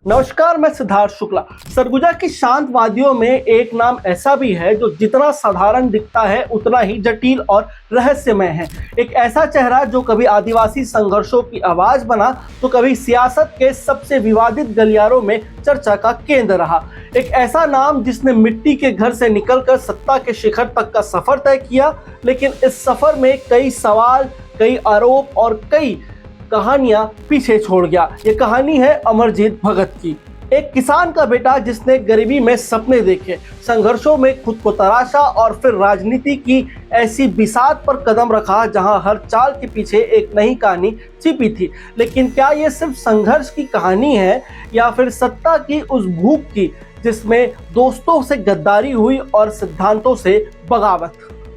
नमस्कार, मैं सिद्धार्थ शुक्ला। सरगुजा की शांत वादियों में एक नाम ऐसा भी है जो जितना साधारण दिखता है उतना ही जटिल और रहस्यमय है। एक ऐसा चेहरा जो कभी आदिवासी संघर्षों की आवाज बना तो कभी सियासत के सबसे विवादित गलियारों में चर्चा का केंद्र रहा। एक ऐसा नाम जिसने मिट्टी के घर से निकलकर सत्ता के शिखर तक का सफर तय किया, लेकिन इस सफर में कई सवाल, कई आरोप और कई कहानियां पीछे छोड़ गया। ये कहानी है अमरजीत भगत की, एक किसान का बेटा जिसने गरीबी में सपने देखे, संघर्षों में खुद को तराशा और फिर राजनीति की ऐसी बिसात पर कदम रखा जहां हर चाल के पीछे एक नई कहानी छिपी थी। लेकिन क्या ये सिर्फ संघर्ष की कहानी है या फिर सत्ता की उस भूख की जिसमें दोस्तों से गद्दारी हुई और सिद्धांतों से बगावत?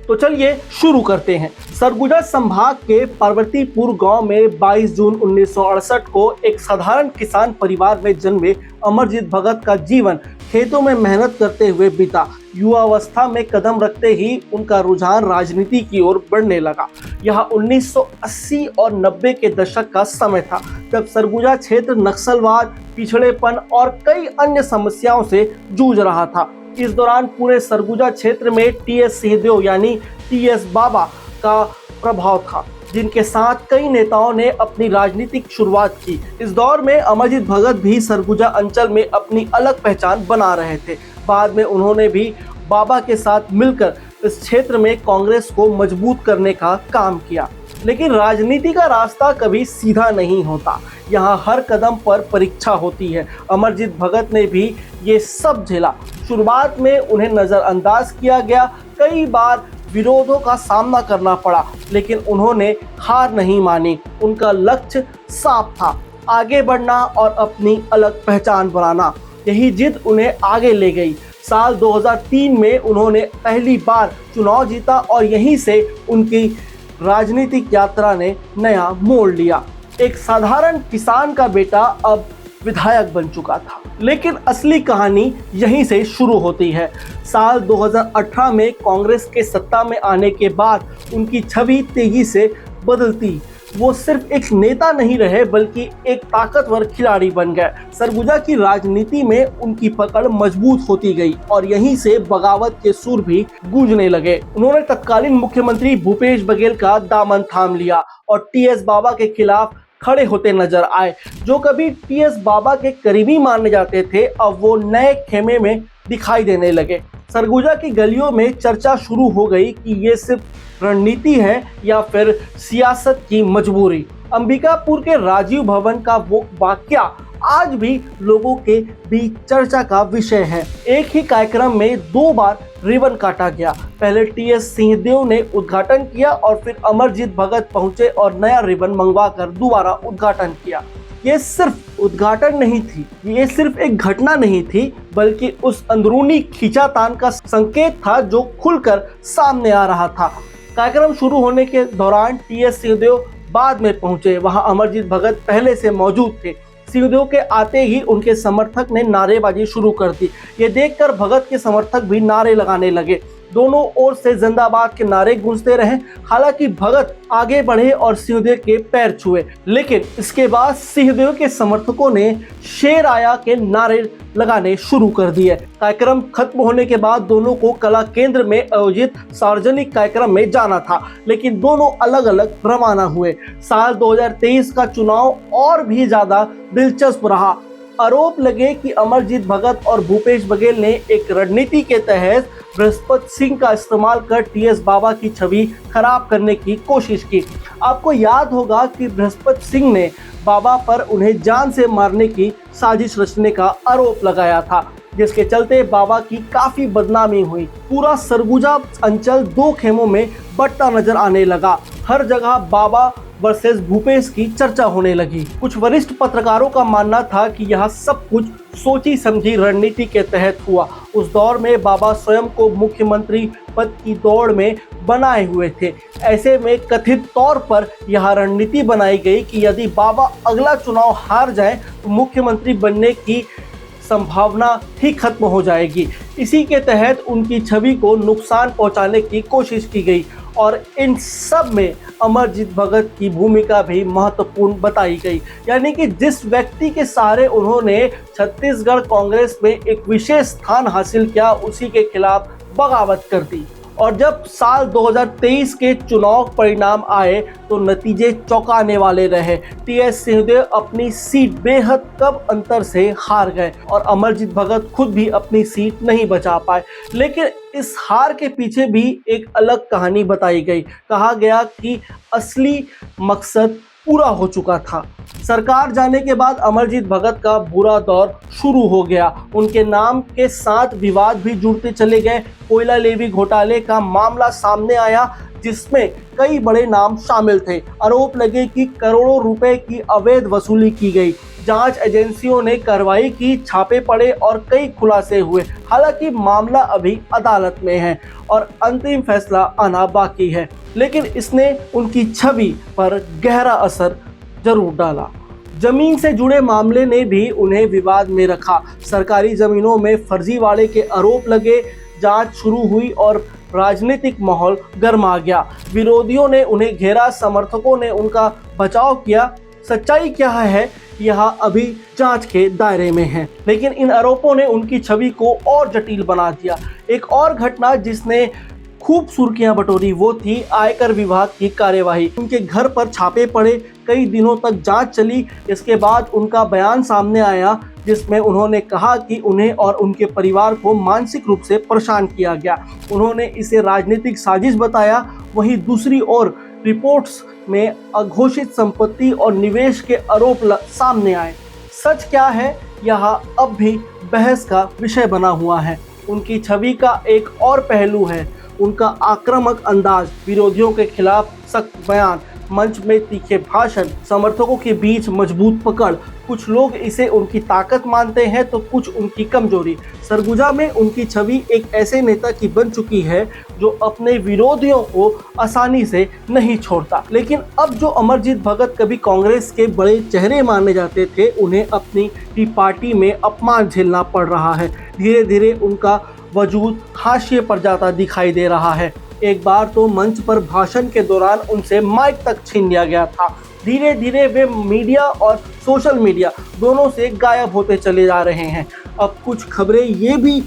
तो चलिए शुरू करते हैं। सरगुजा संभाग के पार्वतीपुर गांव में 22 जून 1968 को एक साधारण किसान परिवार में जन्मे अमरजीत भगत का जीवन खेतों में मेहनत करते हुए बीता। युवावस्था में कदम रखते ही उनका रुझान राजनीति की ओर बढ़ने लगा। यह 1980 और 90 के दशक का समय था जब सरगुजा क्षेत्र नक्सलवाद, पिछड़ेपन और कई अन्य समस्याओं से जूझ रहा था। इस दौरान पूरे सरगुजा क्षेत्र में टीएस सिंहदेव यानी टीएस बाबा का प्रभाव था, जिनके साथ कई नेताओं ने अपनी राजनीतिक शुरुआत की। इस दौर में अमरजीत भगत भी सरगुजा अंचल में अपनी अलग पहचान बना रहे थे। बाद में उन्होंने भी बाबा के साथ मिलकर इस क्षेत्र में कांग्रेस को मजबूत करने का काम किया। लेकिन राजनीति का रास्ता कभी सीधा नहीं होता, यहाँ हर कदम पर परीक्षा होती है। अमरजीत भगत ने भी ये सब झेला। शुरुआत में उन्हें नज़रअंदाज किया गया, कई बार विरोधों का सामना करना पड़ा, लेकिन उन्होंने हार नहीं मानी। उनका लक्ष्य साफ था, आगे बढ़ना और अपनी अलग पहचान बनाना। यही जिद उन्हें आगे ले गई। साल 2003 में उन्होंने पहली बार चुनाव जीता और यहीं से उनकी राजनीतिक यात्रा ने नया मोड़ लिया। एक साधारण किसान का बेटा अब विधायक बन चुका था। लेकिन असली कहानी यहीं से शुरू होती है। साल 2018 में कांग्रेस के सत्ता में आने के बाद उनकी छवि तेजी से बदलती। वो सिर्फ एक नेता नहीं रहे बल्कि एक ताकतवर खिलाड़ी बन गए। सरगुजा की राजनीति में उनकी पकड़ मजबूत होती गई और यहीं से बगावत के सुर भी गूंजने लगे। उन्होंने तत्कालीन मुख्यमंत्री भूपेश बघेल का दामन थाम लिया और टीएस बाबा के खिलाफ खड़े होते नजर आए। जो कभी टीएस बाबा के करीबी माने जाते थे, अब वो नए खेमे में दिखाई देने लगे। सरगुजा की गलियों में चर्चा शुरू हो गई कि ये सिर्फ रणनीति है या फिर सियासत की मजबूरी। अंबिकापुर के राजीव भवन का वो वाकया आज भी लोगों के बीच चर्चा का विषय है। एक ही कार्यक्रम में 2 बार रिबन काटा गया। पहले टीएस सिंहदेव ने उद्घाटन किया और फिर अमरजीत भगत पहुंचे और नया रिबन मंगवाकर दोबारा उद्घाटन किया। ये सिर्फ उद्घाटन नहीं थी, ये सिर्फ एक घटना नहीं थी, बल्कि उस अंदरूनी खींचातान का संकेत था जो खुलकर सामने आ रहा था। कार्यक्रम शुरू होने के दौरान टीएस सिंहदेव बाद में पहुंचे। वहां अमरजीत भगत पहले से मौजूद थे। सिंहदेव के आते ही उनके समर्थक ने नारेबाजी शुरू कर दी। ये देखकर भगत के समर्थक भी नारे लगाने लगे। दोनों ओर से जिंदाबाद के नारे गूंजते रहे। हालांकि भगत आगे बढ़े और सिंहदेव के पैर छुए, लेकिन इसके बाद सिंहदेव के समर्थकों ने शेर आया के नारे लगाने शुरू कर दिए। कार्यक्रम खत्म होने के बाद दोनों को कला केंद्र में आयोजित सार्वजनिक कार्यक्रम में जाना था, लेकिन दोनों अलग अलग रवाना हुए। साल 2023 का चुनाव और भी ज्यादा दिलचस्प रहा। आरोप लगे कि अमरजीत भगत और भूपेश बघेल ने एक रणनीति के तहत बृहस्पति सिंह का इस्तेमाल कर टीएस बाबा की छवि खराब करने की कोशिश की। आपको याद होगा कि बृहस्पति सिंह ने बाबा पर उन्हें जान से मारने की साजिश रचने का आरोप लगाया था, जिसके चलते बाबा की काफी बदनामी हुई। पूरा सरगुजा अंचल 2 खेमों में बंटा नजर आने लगा। हर जगह बाबा वर्सेस भूपेश की चर्चा होने लगी। कुछ वरिष्ठ पत्रकारों का मानना था कि यह सब कुछ सोची समझी रणनीति के तहत हुआ। उस दौर में बाबा स्वयं को मुख्यमंत्री पद की दौड़ में बनाए हुए थे। ऐसे में कथित तौर पर यह रणनीति बनाई गई कि यदि बाबा अगला चुनाव हार जाए तो मुख्यमंत्री बनने की संभावना ही खत्म हो जाएगी। इसी के तहत उनकी छवि को नुकसान पहुंचाने की कोशिश की गई और इन सब में अमरजीत भगत की भूमिका भी महत्वपूर्ण बताई गई। यानी कि जिस व्यक्ति के सहारे उन्होंने छत्तीसगढ़ कांग्रेस में एक विशेष स्थान हासिल किया, उसी के खिलाफ बगावत कर दी। और जब साल 2023 के चुनाव परिणाम आए तो नतीजे चौंकाने वाले रहे। टीएस सिंहदेव अपनी सीट बेहद कम अंतर से हार गए और अमरजीत भगत खुद भी अपनी सीट नहीं बचा पाए। लेकिन इस हार के पीछे भी एक अलग कहानी बताई गई। कहा गया कि असली मकसद पूरा हो चुका था। सरकार जाने के बाद अमरजीत भगत का बुरा दौर शुरू हो गया। उनके नाम के साथ विवाद भी जुड़ते चले गए। कोयला लेवी घोटाले का मामला सामने आया, जिसमें कई बड़े नाम शामिल थे। आरोप लगे कि करोड़ों रुपए की अवैध वसूली की गई। जांच एजेंसियों ने कार्रवाई की, छापे पड़े और कई खुलासे हुए। हालांकि मामला अभी अदालत में है और अंतिम फैसला आना बाकी है, लेकिन इसने उनकी छवि पर गहरा असर जरूर डाला। जमीन से जुड़े मामले ने भी उन्हें विवाद में रखा। सरकारी जमीनों में फर्जीवाड़े के आरोप लगे, जांच शुरू हुई और राजनीतिक माहौल गर्मा गया। विरोधियों ने उन्हें घेरा, समर्थकों ने उनका बचाव किया। सच्चाई क्या है, यह अभी जांच के दायरे में है, लेकिन इन आरोपों ने उनकी छवि को और जटिल बना दिया। एक और घटना जिसने खूब सुर्खियां बटोरी वो थी आयकर विभाग की कार्यवाही। उनके घर पर छापे पड़े, कई दिनों तक जांच चली। इसके बाद उनका बयान सामने आया, जिसमें उन्होंने कहा कि उन्हें और उनके परिवार को मानसिक रूप से परेशान किया गया। उन्होंने इसे राजनीतिक साजिश बताया। वहीं दूसरी ओर रिपोर्ट्स में अघोषित संपत्ति और निवेश के आरोप सामने आए। सच क्या है, यह अब भी बहस का विषय बना हुआ है। उनकी छवि का एक और पहलू है उनका आक्रामक अंदाज, विरोधियों के खिलाफ सख्त बयान, मंच में तीखे भाषण, समर्थकों के बीच मजबूत पकड़। कुछ लोग इसे उनकी ताकत मानते हैं तो कुछ उनकी कमजोरी। सरगुजा में उनकी छवि एक ऐसे नेता की बन चुकी है जो अपने विरोधियों को आसानी से नहीं छोड़ता। लेकिन अब जो अमरजीत भगत कभी कांग्रेस के बड़े चेहरे माने जाते थे, उन्हें अपनी ही पार्टी में अपमान झेलना पड़ रहा है। धीरे धीरे उनका वजूद हाशिए पर जाता दिखाई दे रहा है। एक बार तो मंच पर भाषण के दौरान उनसे माइक तक छीन लिया गया था। धीरे धीरे वे मीडिया और सोशल मीडिया दोनों से गायब होते चले जा रहे हैं। अब कुछ खबरें ये भी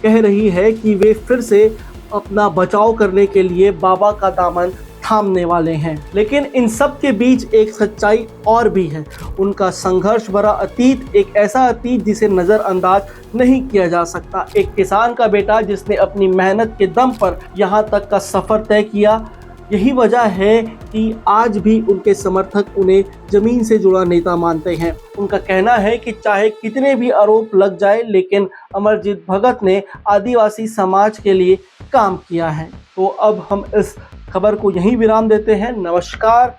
कह रही है कि वे फिर से अपना बचाव करने के लिए बाबा का दामन थामने वाले हैं। लेकिन इन सब के बीच एक सच्चाई और भी है। उनका संघर्ष भरा अतीत, एक ऐसा अतीत जिसे नज़रअंदाज नहीं किया जा सकता। एक किसान का बेटा जिसने अपनी मेहनत के दम पर यहाँ तक का सफ़र तय किया। यही वजह है कि आज भी उनके समर्थक उन्हें ज़मीन से जुड़ा नेता मानते हैं। उनका कहना है कि चाहे कितने भी आरोप लग जाए, लेकिन अमरजीत भगत ने आदिवासी समाज के लिए काम किया है। तो अब हम इस खबर को यहीं विराम देते हैं। नमस्कार।